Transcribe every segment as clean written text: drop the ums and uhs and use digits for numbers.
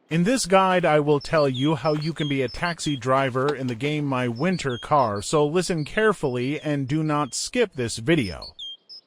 In this guide, I will tell you how you can be a taxi driver in the game My Winter Car, so listen carefully and do not skip this video.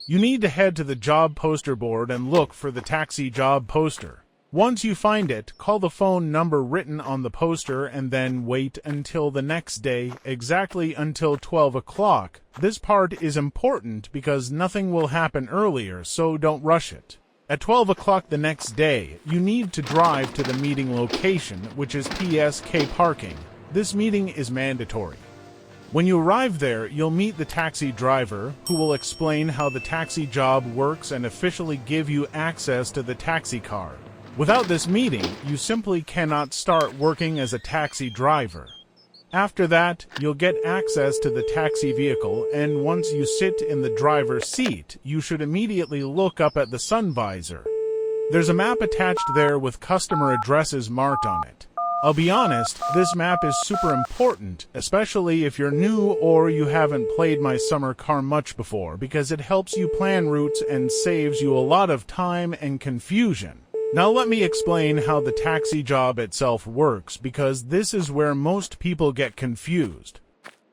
You need to head to the job poster board and look for the taxi job poster. Once you find it, call the phone number written on the poster and then wait until the next day, exactly until 12 o'clock. This part is important because nothing will happen earlier, so don't rush it. At 12 o'clock the next day, you need to drive to the meeting location, which is PSK parking. This meeting is mandatory. When you arrive there, you'll meet the taxi driver, who will explain how the taxi job works and officially give you access to the taxi car. Without this meeting, you simply cannot start working as a taxi driver. After that, you'll get access to the taxi vehicle, and once you sit in the driver's seat, you should immediately look up at the sun visor. There's a map attached there with customer addresses marked on it. I'll be honest, this map is super important, especially if you're new or you haven't played My Summer Car much before, because it helps you plan routes and saves you a lot of time and confusion. Now let me explain how the taxi job itself works, because this is where most people get confused.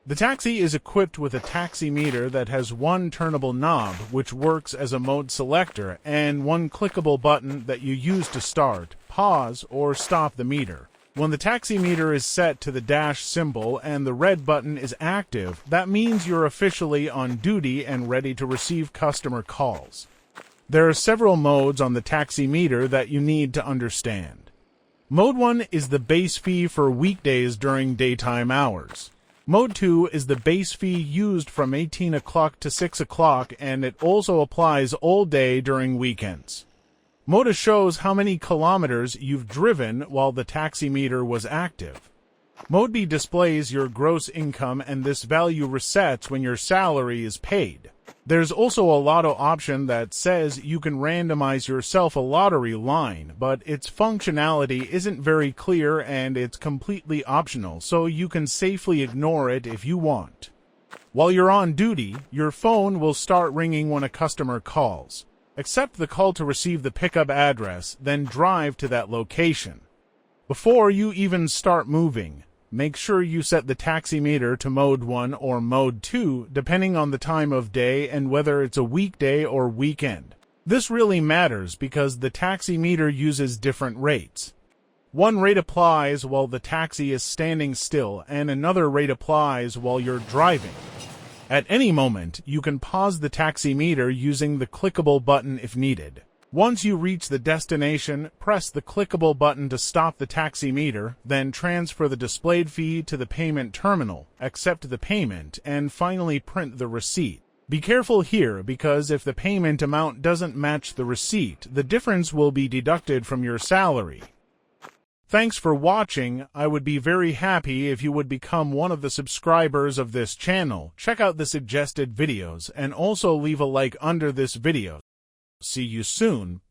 The taxi is equipped with a taximeter that has one turnable knob, which works as a mode selector, and one clickable button that you use to start, pause, or stop the meter. When the taximeter is set to the dash symbol and the red button is active, that means you're officially on duty and ready to receive customer calls. There are several modes on the taximeter that you need to understand. Mode 1 is the base fee for weekdays during daytime hours. Mode 2 is the base fee used from 18 o'clock to 6 o'clock, and it also applies all day during weekends. Mode shows how many kilometers you've driven while the taximeter was active. Mode B displays your gross income, and this value resets when your salary is paid. There's also a lotto option that says you can randomize yourself a lottery line, but its functionality isn't very clear and it's completely optional, so you can safely ignore it if you want. While you're on duty, your phone will start ringing when a customer calls. Accept the call to receive the pickup address, then drive to that location. Before you even start moving, make sure you set the taximeter to Mode 1 or Mode 2, depending on the time of day and whether it's a weekday or weekend. This really matters because the taximeter uses different rates. One rate applies while the taxi is standing still, and another rate applies while you're driving. At any moment, you can pause the taximeter using the clickable button if needed. Once you reach the destination, press the clickable button to stop the taximeter, then transfer the displayed fee to the payment terminal, accept the payment, and finally print the receipt. Be careful here because if the payment amount doesn't match the receipt, the difference will be deducted from your salary. Thanks for watching. I would be very happy if you would become one of the subscribers of this channel. Check out the suggested videos and also leave a like under this video. See you soon.